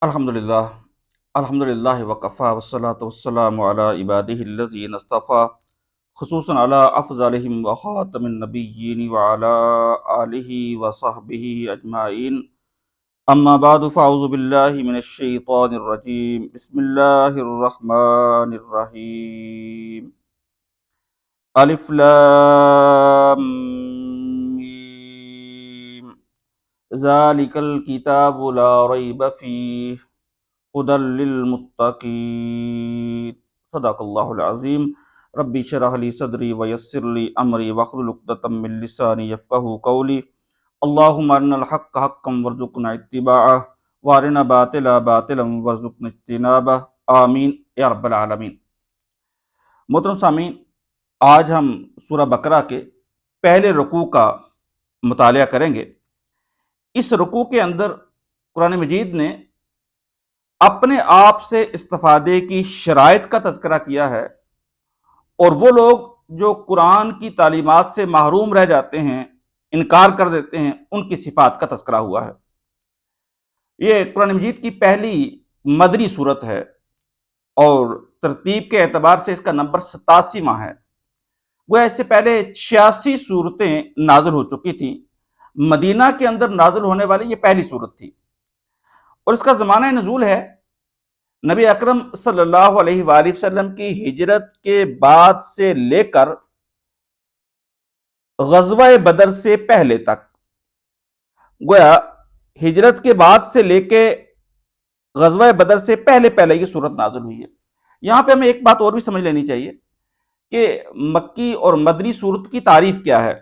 الحمدللہ الحمدللہ وکفا والصلاة والسلام علی عبادہ الذین اصطفیٰ خصوصاً علی افضلہم وخاتم النبیین وعلی آلہ وصحبہ اجمعین اما بعد فاعوذ باللہ من الشیطان الرجیم بسم اللہ الرحمن الرحیم الف لام میم ذالک الکتاب لا ریب فیہ ہدی للمتقین صدق اللہ العظیم ربی اشرح لی صدری ویسر لی امری واحلل عقدۃ من لسانی یفقہوا قولی اللہم ارنا الحق حقا وارزقنا اتباعہ وارنا باطلا باطلا وارزقنا اجتنابہ آمین یا رب العالمین۔ محترم سامعین، آج ہم سورہ بقرہ کے پہلے رکوع کا مطالعہ کریں گے۔ اس رکوع کے اندر قرآن مجید نے اپنے آپ سے استفادے کی شرائط کا تذکرہ کیا ہے، اور وہ لوگ جو قرآن کی تعلیمات سے محروم رہ جاتے ہیں، انکار کر دیتے ہیں، ان کی صفات کا تذکرہ ہوا ہے۔ یہ قرآن مجید کی پہلی مدنی صورت ہے، اور ترتیب کے اعتبار سے اس کا نمبر 87واں ہے۔ وہ اس سے پہلے 86 صورتیں نازل ہو چکی تھیں۔ مدینہ کے اندر نازل ہونے والی یہ پہلی صورت تھی، اور اس کا زمانہ نزول ہے نبی اکرم صلی اللہ علیہ وآلہ وسلم کی ہجرت کے بعد سے لے کر غزوہ بدر سے پہلے تک۔ گویا ہجرت کے بعد سے لے کے غزوہ بدر سے پہلے یہ صورت نازل ہوئی ہے۔ یہاں پہ ہمیں ایک بات اور بھی سمجھ لینی چاہیے کہ مکی اور مدنی صورت کی تعریف کیا ہے۔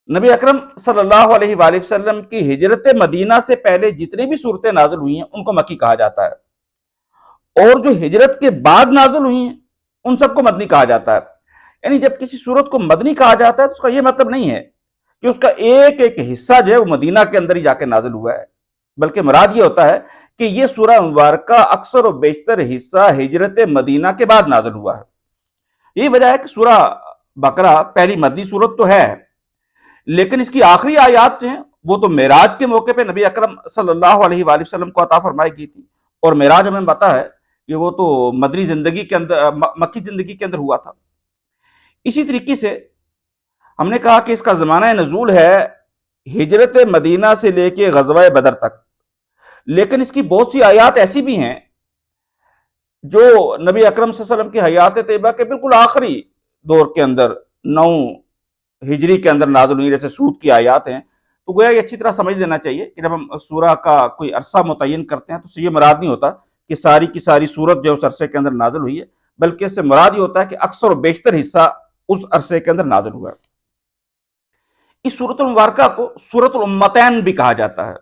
نبی اکرم صلی اللہ علیہ وآلہ وسلم کی ہجرت مدینہ سے پہلے جتنی بھی صورتیں نازل ہوئی ہیں ان کو مکی کہا جاتا ہے، اور جو ہجرت کے بعد نازل ہوئی ہیں ان سب کو مدنی کہا جاتا ہے۔ یعنی جب کسی صورت کو مدنی کہا جاتا ہے تو اس کا یہ مطلب نہیں ہے کہ اس کا ایک ایک حصہ جو ہے وہ مدینہ کے اندر ہی جا کے نازل ہوا ہے، بلکہ مراد یہ ہوتا ہے کہ یہ سورہ مبارکہ اکثر و بیشتر حصہ ہجرت مدینہ کے بعد نازل ہوا ہے۔ یہی وجہ ہے کہ سورہ بقرہ پہلی مدنی صورت تو ہے، لیکن اس کی آخری آیات جو ہیں وہ تو معراج کے موقع پہ نبی اکرم صلی اللہ علیہ وآلہ وسلم کو عطا فرمائی گئی تھی، اور معراج ہمیں پتا ہے کہ وہ تو مدنی زندگی کے اندر، مکی زندگی کے اندر ہوا تھا۔ اسی طریقے سے ہم نے کہا کہ اس کا زمانہ نزول ہے ہجرت مدینہ سے لے کے غزوہ بدر تک، لیکن اس کی بہت سی آیات ایسی بھی ہیں جو نبی اکرم صلی اللہ علیہ وسلم کی حیات طیبہ کے بالکل آخری دور کے اندر 9 ہجری کے اندر نازل ہوئی، جیسے سود کی آیات ہیں۔ تو گویا یہ اچھی طرح سمجھ لینا چاہیے کہ جب ہم سورہ کا کوئی عرصہ متعین کرتے ہیں تو یہ مراد نہیں ہوتا کہ ساری کی ساری سورت جو اس عرصے کے اندر نازل ہوئی ہے، بلکہ اس سے مراد یہ ہوتا ہے کہ اکثر و بیشتر حصہ اس عرصے کے اندر نازل ہوا ہے۔ اس سورۃ المبارکہ کو سورۃ الامتین بھی کہا جاتا ہے۔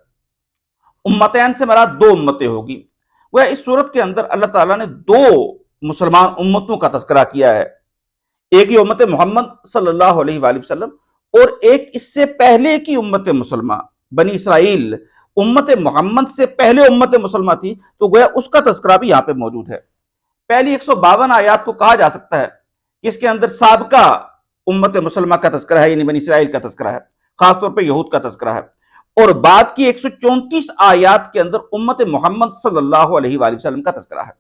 امتین سے مراد 2 امتیں ہوگی۔ وہ اس سورت کے اندر اللہ تعالیٰ نے 2 مسلمان امتوں کا تذکرہ کیا ہے، ایک ہی امت محمد صلی اللہ علیہ وآلہ وسلم، اور ایک اس سے پہلے کی امت مسلمہ بنی اسرائیل۔ امت محمد سے پہلے امت مسلمہ تھی، تو گویا اس کا تذکرہ بھی یہاں پہ موجود ہے۔ پہلی 152 آیات کو کہا جا سکتا ہے کہ اس کے اندر سابقہ امت مسلمہ کا تذکرہ ہے، یعنی بنی اسرائیل کا تذکرہ ہے، خاص طور پہ یہود کا تذکرہ ہے، اور بعد کی 134 آیات کے اندر امت محمد صلی اللہ علیہ وآلہ وسلم کا تذکرہ ہے۔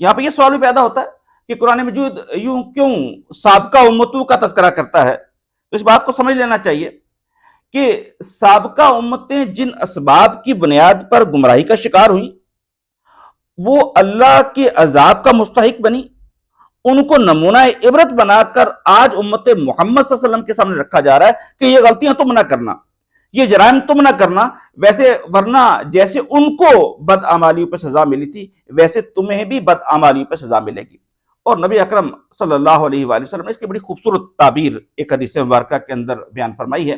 یہاں پہ یہ سوال بھی پیدا ہوتا ہے کہ قرآن مجید یوں کیوں سابقہ امتوں کا تذکرہ کرتا ہے؟ تو اس بات کو سمجھ لینا چاہیے کہ سابقہ امتیں جن اسباب کی بنیاد پر گمراہی کا شکار ہوئیں، وہ اللہ کے عذاب کا مستحق بنی، ان کو نمونہ عبرت بنا کر آج امت محمد صلی اللہ علیہ وسلم کے سامنے رکھا جا رہا ہے کہ یہ غلطیاں تم نہ کرنا، یہ جرائم تم نہ کرنا، ویسے ورنہ جیسے ان کو بدعمالیوں پہ سزا ملی تھی ویسے تمہیں بھی بدعمالیوں پہ سزا ملے گی۔ اور نبی اکرم صلی اللہ علیہ وآلہ وسلم نے اس کی بڑی خوبصورت تعبیر ایک حدیث مبارکہ کے اندر بیان فرمائی ہے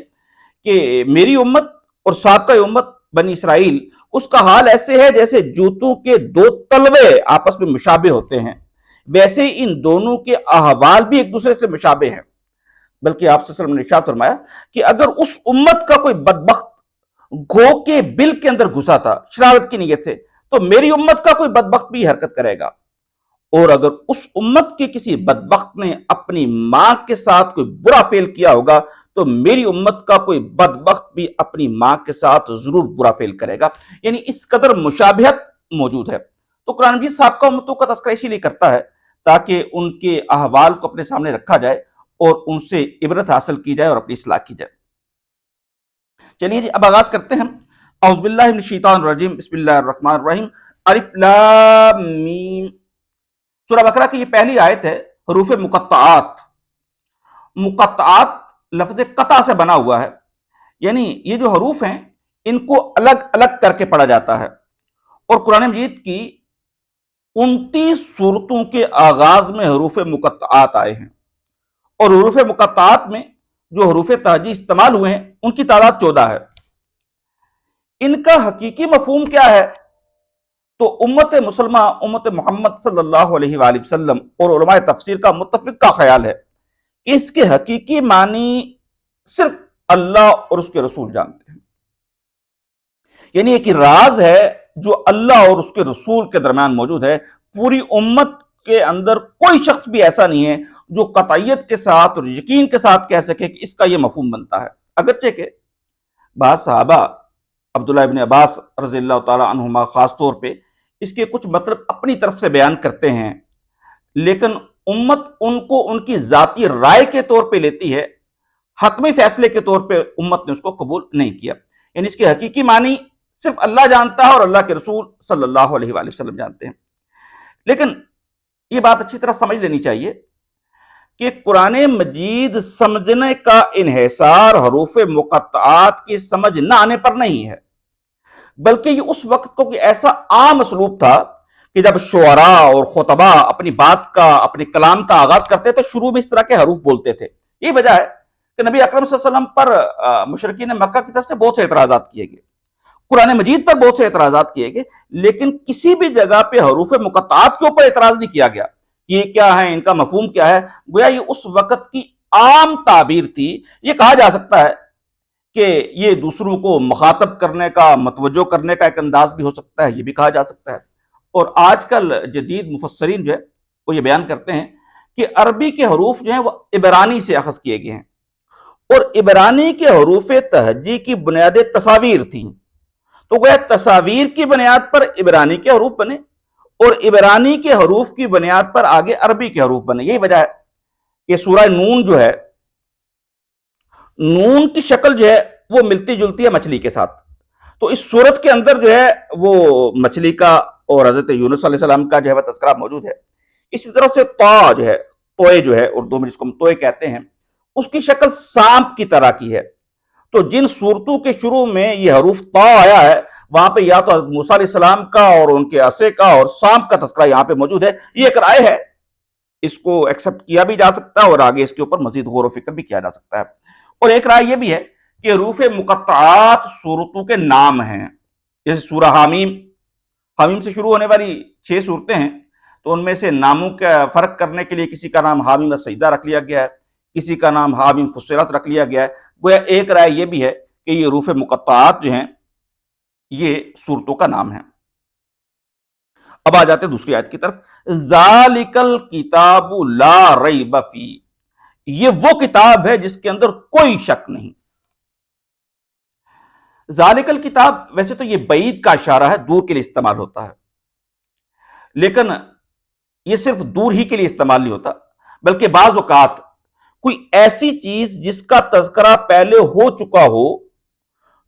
کہ میری امت اور سابقہ امت بنی اسرائیل، اس کا حال ایسے ہے جیسے جوتوں کے 2 تلوے آپس میں مشابہ ہوتے ہیں، ویسے ہی ان دونوں کے احوال بھی ایک دوسرے سے مشابہ ہیں۔ بلکہ آپ صلی اللہ علیہ وسلم نے ارشاد فرمایا کہ اگر اس امت کا کوئی بدبخت گھو کے بل کے اندر گھسا تھا شرارت کی نیت سے، تو میری امت کا کوئی بدبخت بھی حرکت کرے گا، اور اگر اس امت کے کسی بدبخت نے اپنی ماں کے ساتھ کوئی برا فعل کیا ہوگا تو میری امت کا کوئی بدبخت بھی اپنی ماں کے ساتھ ضرور برا فعل کرے گا. یعنی اس قدر مشابہت موجود ہے. تو قرآن مجید سابقہ امتوں کا تذکرہ اسی لیے کرتا ہے تاکہ ان کے احوال کو اپنے سامنے رکھا جائے اور ان سے عبرت حاصل کی جائے اور اپنی اصلاح کی جائے. چلیے جی اب آغاز کرتے ہیں. اعوذ باللہ من الشیطان الرجیم، بسم اللہ الرحمن الرحیم. الف لام میم. سورہ بقرہ کی یہ پہلی آیت ہے. حروف مقطعات. مقطعات لفظ قطع سے بنا ہوا ہے، یعنی یہ جو حروف ہیں ان کو الگ الگ کر کے پڑھا جاتا ہے. اور قرآن مجید کی 29 سورتوں کے آغاز میں حروف مقطعات آئے ہیں، اور حروف مقطعات میں جو حروف تہجی استعمال ہوئے ہیں ان کی تعداد 14 ہے. ان کا حقیقی مفہوم کیا ہے؟ تو امت مسلمہ، امت محمد صلی اللہ علیہ وآلہ وسلم اور علماء تفسیر کا متفق کا خیال ہے کہ اس کے حقیقی معنی صرف اللہ اور اس کے رسول جانتے ہیں. یعنی ایک راز ہے جو اللہ اور اس کے رسول کے درمیان موجود ہے. پوری امت کے اندر کوئی شخص بھی ایسا نہیں ہے جو قطعیت کے ساتھ اور یقین کے ساتھ کہہ سکے کہ اس کا یہ مفہوم بنتا ہے. اگرچہ کہ بعض صحابہ، عبداللہ ابن عباس رضی اللہ تعالی عنہما خاص طور پہ، اس کے کچھ مطلب اپنی طرف سے بیان کرتے ہیں، لیکن امت ان کو ان کی ذاتی رائے کے طور پہ لیتی ہے. حتمی فیصلے کے طور پہ امت نے اس کو قبول نہیں کیا. یعنی اس کے حقیقی معنی صرف اللہ جانتا ہے اور اللہ کے رسول صلی اللہ علیہ وآلہ وسلم جانتے ہیں. لیکن یہ بات اچھی طرح سمجھ لینی چاہیے کہ قرآن مجید سمجھنے کا انحصار حروف مقطعات کی سمجھ نہ آنے پر نہیں ہے، بلکہ یہ اس وقت کو کہ ایسا عام اسلوب تھا کہ جب شعراء اور خطباء اپنی بات کا، اپنے کلام کا آغاز کرتے تو شروع میں اس طرح کے حروف بولتے تھے. یہی وجہ ہے کہ نبی اکرم صلی اللہ علیہ وسلم پر مشرکین مکہ کی طرف سے بہت سے اعتراضات کیے گئے، قرآن مجید پر بہت سے اعتراضات کیے گئے، لیکن کسی بھی جگہ پہ حروف مقطعات کے اوپر اعتراض نہیں کیا گیا کہ یہ کیا ہے، ان کا مفہوم کیا ہے. گویا یہ اس وقت کی عام تعبیر تھی. یہ کہا جا سکتا ہے کہ یہ دوسروں کو مخاطب کرنے کا، متوجہ کرنے کا ایک انداز بھی ہو سکتا ہے، یہ بھی کہا جا سکتا ہے. اور آج کل جدید مفسرین جو ہے وہ یہ بیان کرتے ہیں کہ عربی کے حروف جو ہیں وہ عبرانی سے اخذ کیے گئے ہیں، اور عبرانی کے حروف تہجی کی بنیادیں تصاویر تھیں. تو گویا تصاویر کی بنیاد پر عبرانی کے حروف بنے اور عبرانی کے حروف کی بنیاد پر آگے عربی کے حروف بنے. یہی وجہ ہے کہ سورہ نون جو ہے، نون کی شکل جو ہے وہ ملتی جلتی ہے مچھلی کے ساتھ. تو اس صورت کے اندر جو ہے وہ مچھلی کا اور حضرت یونس علیہ السلام کا جو ہے وہ تذکرہ موجود ہے. اسی طرح سے طا جو ہے، توئے جو ہے اردو میں جس کو ہم توئے کہتے ہیں، اس کی شکل سانپ کی طرح کی ہے. تو جن صورتوں کے شروع میں یہ حروف طا آیا ہے وہاں پہ یا تو حضرت موسیٰ علیہ السلام کا اور ان کے عصے کا اور سانپ کا تذکرہ یہاں پہ موجود ہے. یہ ایک رائے ہے، اس کو ایکسپٹ کیا بھی جا سکتا ہے اور آگے اس کے اوپر مزید غور و فکر بھی کیا جا سکتا ہے. اور ایک رائے یہ بھی ہے کہ حروف مقطعات صورتوں کے نام ہیں. جیسے سورہ حامیم، حامیم سے شروع ہونے والی 6 صورتیں ہیں، تو ان میں سے ناموں کا فرق کرنے کے لیے کسی کا نام حامیم السجدہ رکھ لیا گیا ہے، کسی کا نام حامیم فصلت رکھ لیا گیا ہے. گویا ایک رائے یہ بھی ہے کہ یہ حروف مقطعات جو ہیں یہ صورتوں کا نام ہے. اب آ جاتے ہیں دوسری آیت کی طرف. ذالک الکتاب لا ریب فیہ. یہ وہ کتاب ہے جس کے اندر کوئی شک نہیں. ذالک الکتاب ویسے تو یہ بعید کا اشارہ ہے، دور کے لیے استعمال ہوتا ہے، لیکن یہ صرف دور ہی کے لیے استعمال نہیں ہوتا، بلکہ بعض اوقات کوئی ایسی چیز جس کا تذکرہ پہلے ہو چکا ہو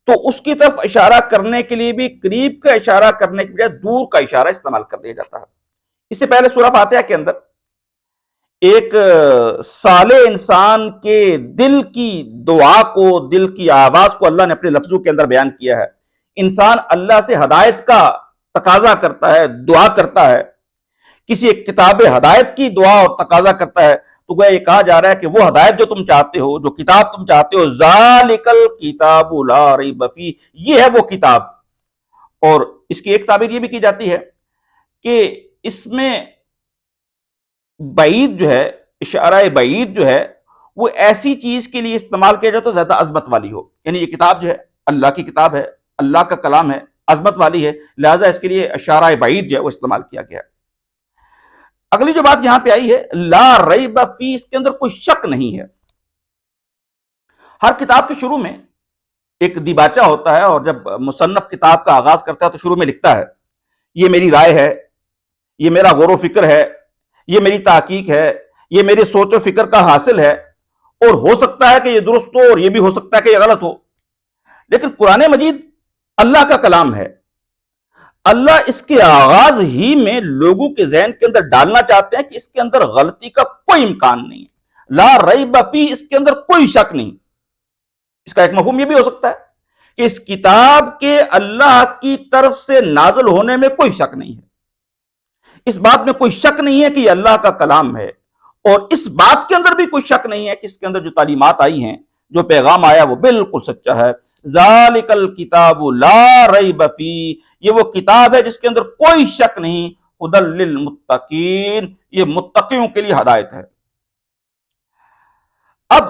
تو اس کی طرف اشارہ کرنے کے لیے بھی قریب کا اشارہ کرنے کے بجائے دور کا اشارہ استعمال کر دیا جاتا ہے. اس سے پہلے سورہ فاتحہ کے اندر ایک صالح انسان کے دل کی دعا کو، دل کی آواز کو اللہ نے اپنے لفظوں کے اندر بیان کیا ہے. انسان اللہ سے ہدایت کا تقاضا کرتا ہے، دعا کرتا ہے، کسی ایک کتاب ہدایت کی دعا اور تقاضا کرتا ہے، تو گویا یہ کہا جا رہا ہے کہ وہ ہدایت جو تم چاہتے ہو، جو کتاب تم چاہتے ہو، ذالک الکتاب لا ریب فیہ، یہ ہے وہ کتاب. اور اس کی ایک تعبیر یہ بھی کی جاتی ہے کہ اس میں بعید جو ہے، اشارہ بعید جو ہے وہ ایسی چیز کے لیے استعمال کیا جائے تو زیادہ عظمت والی ہو. یعنی یہ کتاب جو ہے اللہ کی کتاب ہے، اللہ کا کلام ہے، عظمت والی ہے، لہذا اس کے لیے اشارہ بعید جو ہے وہ استعمال کیا گیا ہے. اگلی جو بات یہاں پہ آئی ہے لا ریب فیہ، اس کے اندر کوئی شک نہیں ہے. ہر کتاب کے شروع میں ایک دیباچہ ہوتا ہے، اور جب مصنف کتاب کا آغاز کرتا ہے تو شروع میں لکھتا ہے یہ میری رائے ہے، یہ میرا غور و فکر ہے، یہ میری تحقیق ہے، یہ میری سوچ و فکر کا حاصل ہے، اور ہو سکتا ہے کہ یہ درست ہو اور یہ بھی ہو سکتا ہے کہ یہ غلط ہو۔ لیکن قرآن مجید اللہ کا کلام ہے۔ اللہ اس کے آغاز ہی میں لوگوں کے ذہن کے اندر ڈالنا چاہتے ہیں کہ اس کے اندر غلطی کا کوئی امکان نہیں ہے، لا ریب فی، اس کے اندر کوئی شک نہیں۔ اس کا ایک مفہوم یہ بھی ہو سکتا ہے کہ اس کتاب کے اللہ کی طرف سے نازل ہونے میں کوئی شک نہیں ہے، اس بات میں کوئی شک نہیں ہے کہ یہ اللہ کا کلام ہے، اور اس بات کے اندر بھی کوئی شک نہیں ہے کہ اس کے اندر جو تعلیمات آئی ہیں، جو پیغام آیا، وہ بالکل سچا ہے۔ ذالک الکتاب لا ریب فی، یہ وہ کتاب ہے جس کے اندر کوئی شک نہیں، ھدی للمتقین، یہ متقیوں کے لیے ہدایت ہے۔ اب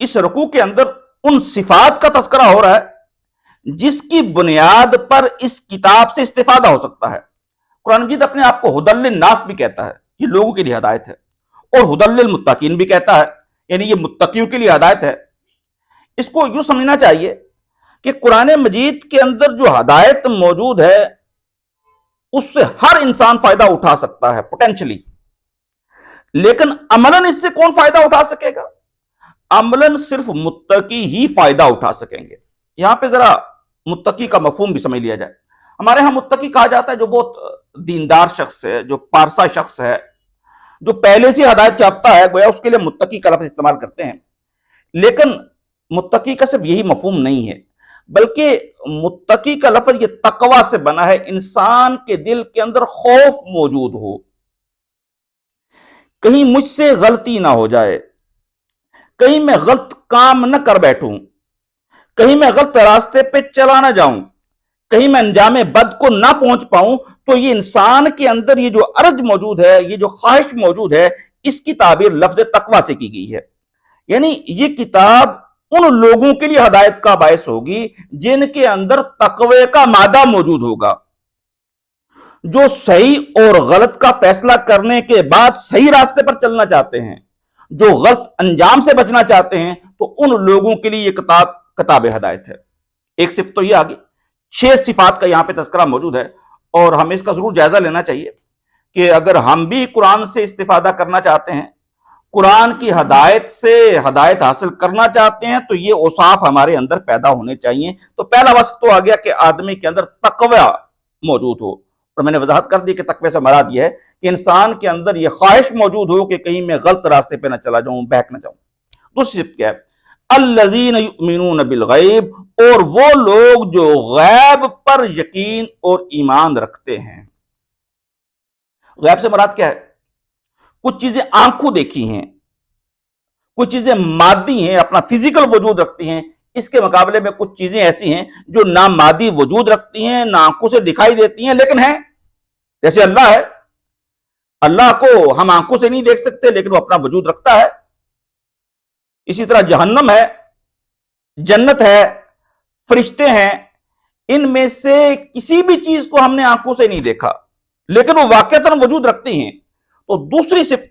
اس رکوع کے اندر ان صفات کا تذکرہ ہو رہا ہے جس کی بنیاد پر اس کتاب سے استفادہ ہو سکتا ہے۔ قرآن مجید اپنے آپ کو ھدی للناس بھی کہتا ہے، یہ لوگوں کے لیے ہدایت ہے، اور ھدی للمتقین بھی کہتا ہے، یعنی یہ متقیوں کے لیے ہدایت ہے۔ اس کو یوں سمجھنا چاہیے کہ قرآن مجید کے اندر جو ہدایت موجود ہے اس سے ہر انسان فائدہ اٹھا سکتا ہے پوٹینشلی، لیکن عملاً اس سے کون فائدہ اٹھا سکے گا؟ عملاً صرف متقی ہی فائدہ اٹھا سکیں گے۔ یہاں پہ ذرا متقی کا مفہوم بھی سمجھ لیا جائے۔ ہمارے ہاں متقی کہا جاتا ہے جو بہت دیندار شخص ہے، جو پارسا شخص ہے، جو پہلے سے ہدایت یافتہ ہے، گویا اس کے لیے متقی کا لفظ استعمال کرتے ہیں۔ لیکن متقی کا صرف یہی مفہوم نہیں ہے، بلکہ متقی کا لفظ یہ تقوی سے بنا ہے، انسان کے دل کے اندر خوف موجود ہو، کہیں مجھ سے غلطی نہ ہو جائے، کہیں میں غلط کام نہ کر بیٹھوں، کہیں میں غلط راستے پہ چلا نہ جاؤں، کہیں میں انجام بد کو نہ پہنچ پاؤں۔ تو یہ انسان کے اندر یہ جو ارج موجود ہے، یہ جو خواہش موجود ہے، اس کی تعبیر لفظ تقوی سے کی گئی ہے۔ یعنی یہ کتاب ان لوگوں کے لیے ہدایت کا باعث ہوگی جن کے اندر تقوی کا مادہ موجود ہوگا، جو صحیح اور غلط کا فیصلہ کرنے کے بعد صحیح راستے پر چلنا چاہتے ہیں، جو غلط انجام سے بچنا چاہتے ہیں، تو ان لوگوں کے لیے یہ کتاب ہدایت ہے۔ ایک صفت تو یہ آگی، 6 صفات کا یہاں پہ تذکرہ موجود ہے، اور ہمیں اس کا ضرور جائزہ لینا چاہیے کہ اگر ہم بھی قرآن سے استفادہ کرنا چاہتے ہیں، قرآن کی ہدایت سے ہدایت حاصل کرنا چاہتے ہیں، تو یہ اوصاف ہمارے اندر پیدا ہونے چاہیے۔ تو پہلا وصف تو آ گیا کہ آدمی کے اندر تقوی موجود ہو، اور میں نے وضاحت کر دی کہ تقوی سے مراد یہ ہے کہ انسان کے اندر یہ خواہش موجود ہو کہ کہیں میں غلط راستے پہ نہ چلا جاؤں، بہک نہ جاؤں۔ دوسری صفت کیا ہے؟ الذین یؤمنون بالغیب، اور وہ لوگ جو غیب پر یقین اور ایمان رکھتے ہیں۔ غیب سے مراد کیا ہے؟ کچھ چیزیں آنکھوں دیکھی ہیں، کچھ چیزیں مادی ہیں، اپنا فزیکل وجود رکھتی ہیں، اس کے مقابلے میں کچھ چیزیں ایسی ہیں جو نہ مادی وجود رکھتی ہیں، نہ آنکھوں سے دکھائی دیتی ہیں، لیکن ہیں۔ جیسے اللہ ہے، اللہ کو ہم آنکھوں سے نہیں دیکھ سکتے لیکن وہ اپنا وجود رکھتا ہے۔ اسی طرح جہنم ہے، جنت ہے، فرشتے ہیں، ان میں سے کسی بھی چیز کو ہم نے آنکھوں سے نہیں دیکھا لیکن وہ واقعتاً وجود رکھتی ہیں۔ تو دوسری صفت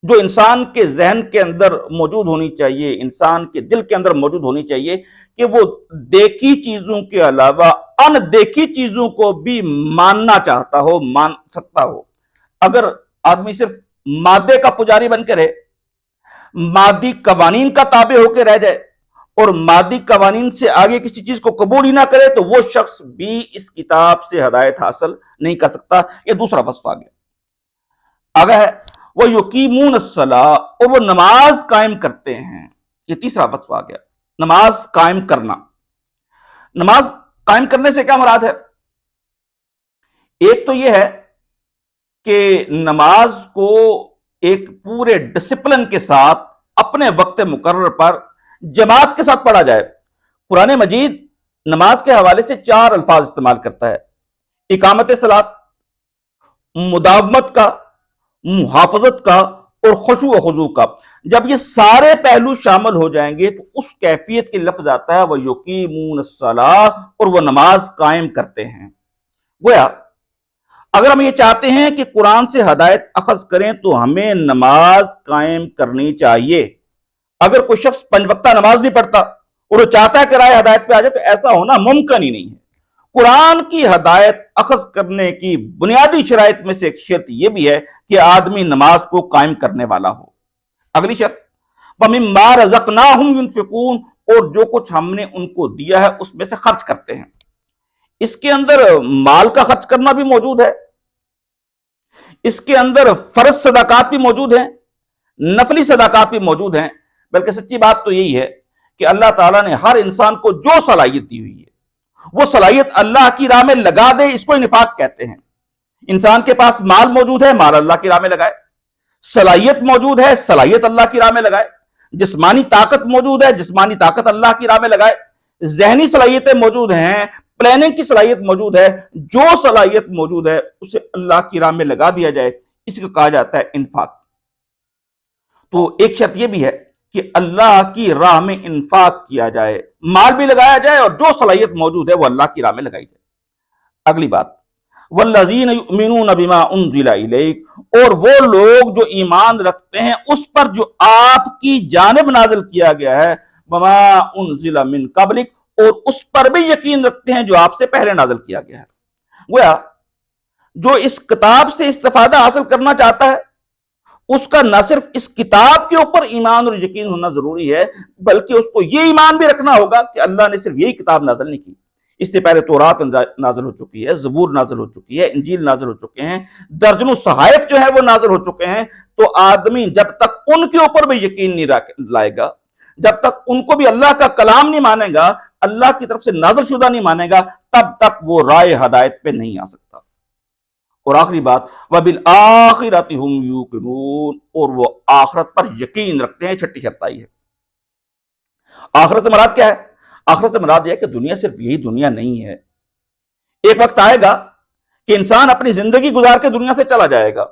جو انسان کے ذہن کے اندر موجود ہونی چاہیے، انسان کے دل کے اندر موجود ہونی چاہیے، کہ وہ دیکھی چیزوں کے علاوہ ان دیکھی چیزوں کو بھی ماننا چاہتا ہو، مان سکتا ہو۔ اگر آدمی صرف مادے کا پجاری بن کے رہے، مادی قوانین کا تابع ہو کے رہ جائے، اور مادی قوانین سے آگے کسی چیز کو قبول ہی نہ کرے، تو وہ شخص بھی اس کتاب سے ہدایت حاصل نہیں کر سکتا۔ یہ دوسرا وصف آ گیا۔ آگے ہے وہ یقیمون الصلاۃ، اور وہ نماز قائم کرتے ہیں۔ یہ تیسرا وصف آ گیا، نماز قائم کرنا۔ نماز قائم کرنے سے کیا مراد ہے؟ ایک تو یہ ہے کہ نماز کو ایک پورے ڈسپلن کے ساتھ اپنے وقت مقرر پر جماعت کے ساتھ پڑھا جائے۔ قرآن مجید نماز کے حوالے سے 4 الفاظ استعمال کرتا ہے: اقامت صلاۃ، مداومت کا، محافظت کا، اور خشوع و خضوع کا۔ جب یہ سارے پہلو شامل ہو جائیں گے تو اس کیفیت کے لفظ آتا ہے وہ یقیمون الصلاۃ، اور وہ نماز قائم کرتے ہیں۔ گویا اگر ہم یہ چاہتے ہیں کہ قرآن سے ہدایت اخذ کریں تو ہمیں نماز قائم کرنی چاہیے۔ اگر کوئی شخص 5 وقتہ نماز نہیں پڑھتا اور وہ چاہتا ہے کہ راہ ہدایت پہ آ جائے تو ایسا ہونا ممکن ہی نہیں ہے۔ قرآن کی ہدایت اخذ کرنے کی بنیادی شرائط میں سے ایک شرط یہ بھی ہے کہ آدمی نماز کو قائم کرنے والا ہو۔ اگلی شرط وَمِمَّا رَزَقْنَاهُمْ يُنْفِقُونَ، اور جو کچھ ہم نے ان کو دیا ہے اس میں سے خرچ کرتے ہیں۔ اس کے اندر مال کا خرچ کرنا بھی موجود ہے، اس کے اندر فرض صدقات بھی موجود ہیں، نفلی صدقات بھی موجود ہیں۔ بلکہ سچی بات تو یہی ہے کہ اللہ تعالیٰ نے ہر انسان کو جو صلاحیت دی ہوئی ہے وہ صلاحیت اللہ کی راہ میں لگا دے، اس کو انفاق کہتے ہیں۔ انسان کے پاس مال موجود ہے، مال اللہ کی راہ میں لگائے، صلاحیت موجود ہے، صلاحیت اللہ کی راہ میں لگائے، جسمانی طاقت موجود ہے، جسمانی طاقت اللہ کی راہ میں لگائے، ذہنی صلاحیتیں موجود ہیں، پلاننگ کی صلاحیت موجود ہے، جو صلاحیت موجود ہے اسے اللہ کی راہ میں لگا دیا جائے، اس کو کہا جاتا ہے انفاق۔ تو ایک شرط یہ بھی ہے کہ اللہ کی راہ میں انفاق کیا جائے، مال بھی لگایا جائے اور جو صلاحیت موجود ہے وہ اللہ کی راہ میں لگائی جائے۔ اگلی بات والذین یؤمنون بما انزل الیک، اور وہ لوگ جو ایمان رکھتے ہیں اس پر جو آپ کی جانب نازل کیا گیا ہے، وما انزل من قبلک، اور اس پر بھی یقین رکھتے ہیں جو آپ سے پہلے نازل کیا گیا ہے۔ گویا جو اس کتاب سے استفادہ حاصل کرنا چاہتا ہے اس کا نہ صرف اس کتاب کے اوپر ایمان اور یقین ہونا ضروری ہے، بلکہ اس کو یہ ایمان بھی رکھنا ہوگا کہ اللہ نے صرف یہی کتاب نازل نہیں کی، اس سے پہلے تورات نازل ہو چکی ہے، زبور نازل ہو چکی ہے، انجیل نازل ہو چکے ہیں، درجنوں صحائف جو ہیں وہ نازل ہو چکے ہیں۔ تو آدمی جب تک ان کے اوپر بھی یقین نہیں لائے گا، جب تک ان کو بھی اللہ کا کلام نہیں مانے گا، اللہ کی طرف سے نازل شدہ نہیں مانے گا، تب تک وہ رائے ہدایت پہ نہیں آ سکتا۔ اور آخری بات وَبِالْآخِرَةِ هُمْ يُوقِنُونَ، اور وہ آخرت پر یقین رکھتے ہیں۔ چھٹی شرط آئی ہے۔ آخرت سے مراد کیا ہے؟ آخرت سے مراد یہ ہے کہ دنیا صرف یہی دنیا نہیں ہے، ایک وقت آئے گا کہ انسان اپنی زندگی گزار کے دنیا سے چلا جائے گا،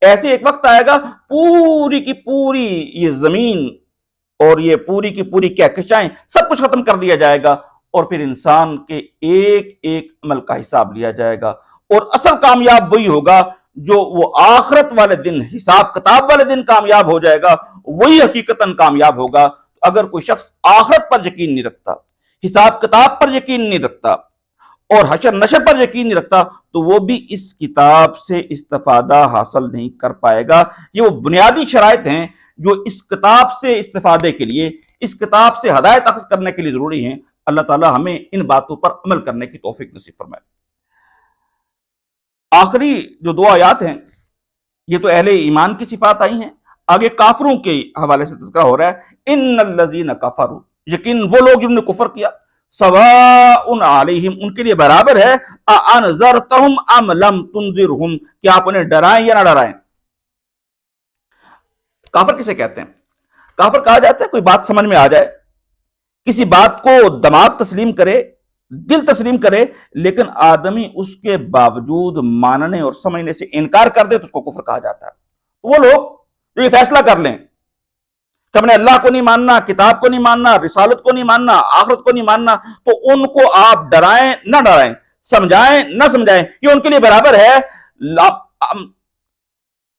ایسے ایک وقت آئے گا پوری کی پوری یہ زمین اور یہ پوری کی پوری کہکشائیں سب کچھ ختم کر دیا جائے گا، اور پھر انسان کے ایک ایک عمل کا حساب لیا جائے گا، اور اصل کامیاب وہی ہوگا جو وہ آخرت والے دن، حساب کتاب والے دن کامیاب ہو جائے گا، وہی حقیقتاً کامیاب ہوگا۔ اگر کوئی شخص آخرت پر یقین نہیں رکھتا، حساب کتاب پر یقین نہیں رکھتا اور حشر نشر پر یقین نہیں رکھتا تو وہ بھی اس کتاب سے استفادہ حاصل نہیں کر پائے گا۔ یہ وہ بنیادی شرائط ہیں جو اس کتاب سے استفادے کے لیے، اس کتاب سے ہدایت اخذ کرنے کے لیے ضروری ہیں۔ اللہ تعالی ہمیں ان باتوں پر عمل کرنے کی توفیق نصیب فرمائے۔ آخری جو 2 آیات ہیں یہ تو اہل ایمان کی صفات آئی ہیں، آگے کافروں کے حوالے سے تذکرہ ہو رہا ہے۔ ان الذین کفروا، یقین وہ لوگ جنہوں نے کفر کیا، سواء علیہم، ان کے لیے برابر ہے، انذرتہم ام لم تنذرہم، کہ آپ انہیں ڈرائیں یا نہ ڈرائیں۔ کافر کسے کہتے ہیں؟ کافر کہا جاتا ہے کوئی بات سمجھ میں آ جائے، کسی بات کو دماغ تسلیم کرے، دل تسلیم کرے، لیکن آدمی اس کے باوجود ماننے اور سمجھنے سے انکار کر دے تو اس کو کفر کہا جاتا ہے۔ وہ لوگ جو یہ فیصلہ کر لیں کہ ہم نے اللہ کو نہیں ماننا، کتاب کو نہیں ماننا، رسالت کو نہیں ماننا، آخرت کو نہیں ماننا، تو ان کو آپ ڈرائیں نہ ڈرائیں، سمجھائیں نہ سمجھائیں، یہ ان کے لیے برابر ہے۔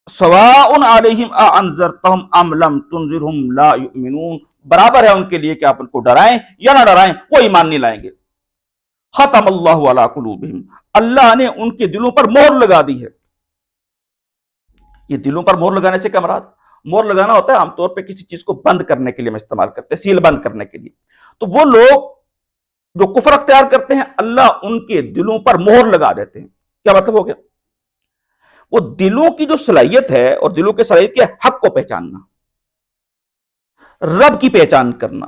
سواء علیہم انذرتہم ام لم تنذرہم لا یؤمنون، برابر ہے ان کے لیے کہ آپ ان کو ڈرائیں یا نہ ڈرائیں، وہ ایمان نہیں لائیں گے۔ ختم اللہ علی قلوبہم، اللہ نے ان کے دلوں پر مہر لگا دی ہے۔ یہ دلوں پر مہر لگانے سے کیا مراد؟ مہر لگانا ہوتا ہے عام طور پہ کسی چیز کو بند کرنے کے لیے ہم استعمال کرتے ہیں، سیل بند کرنے کے لیے۔ تو وہ لوگ جو کفر اختیار کرتے ہیں اللہ ان کے دلوں پر مہر لگا دیتے ہیں۔ کیا مطلب ہو گیا؟ وہ دلوں کی جو صلاحیت ہے، اور دلوں کی صلاحیت کیا ہے؟ حق کو پہچاننا، رب کی پہچان کرنا،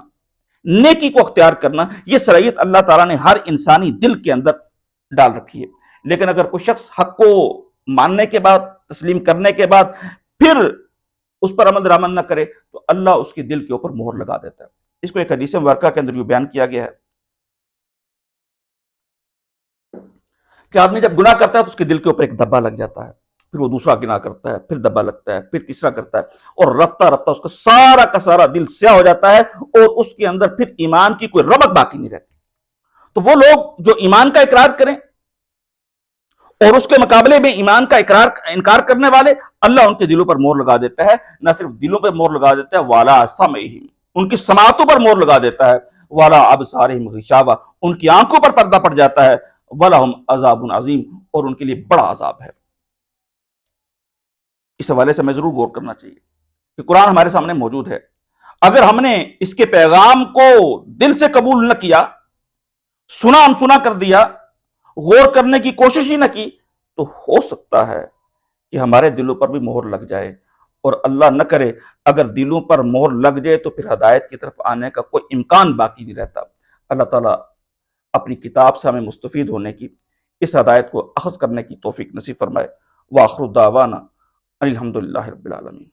نیکی کو اختیار کرنا، یہ صلاحیت اللہ تعالیٰ نے ہر انسانی دل کے اندر ڈال رکھی ہے۔ لیکن اگر کوئی شخص حق کو ماننے کے بعد، تسلیم کرنے کے بعد پھر اس پر عمل درآمد نہ کرے تو اللہ اس کے دل کے اوپر مہر لگا دیتا ہے۔ اس کو ایک حدیث مبارکہ کے اندر یہ بیان کیا گیا ہے کہ آدمی جب گناہ کرتا ہے تو اس کے دل کے اوپر ایک دبا لگ جاتا ہے، پھر وہ دوسرا گناہ کرتا ہے، پھر دبا لگتا ہے، پھر تیسرا کرتا ہے، اور رفتہ رفتہ اس کا سارا کا سارا دل سیاہ ہو جاتا ہے، اور اس کے اندر پھر ایمان کی کوئی ربط باقی نہیں رہتی۔ تو وہ لوگ جو ایمان کا اقرار کریں اور اس کے مقابلے میں ایمان کا انکار کرنے والے، اللہ ان کے دلوں پر مہر لگا دیتا ہے، نہ صرف دلوں پر مہر لگا دیتا ہے، وَعَلَىٰ سَمْعِهِمْ، ان کی سماعتوں پر مہر لگا دیتا ہے، والا ابصارہم غشاوہ، ان کی آنکھوں پر پردہ پڑ جاتا ہے، ولہم عذاب عظیم، اور ان کے لیے بڑا عذاب ہے۔ اس حوالے سے ہمیں ضرور غور کرنا چاہیے کہ قرآن ہمارے سامنے موجود ہے، اگر ہم نے اس کے پیغام کو دل سے قبول نہ کیا، سنا انسنا کر دیا، غور کرنے کی کوشش ہی نہ کی، تو ہو سکتا ہے کہ ہمارے دلوں پر بھی مہر لگ جائے، اور اللہ نہ کرے اگر دلوں پر مہر لگ جائے تو پھر ہدایت کی طرف آنے کا کوئی امکان باقی نہیں رہتا۔ اللہ تعالیٰ اپنی کتاب سے ہمیں مستفید ہونے کی، اس ہدایت کو اخذ کرنے کی توفیق نصیب فرمائے۔ وآخر دعوانا الحمدللہ رب العالمین۔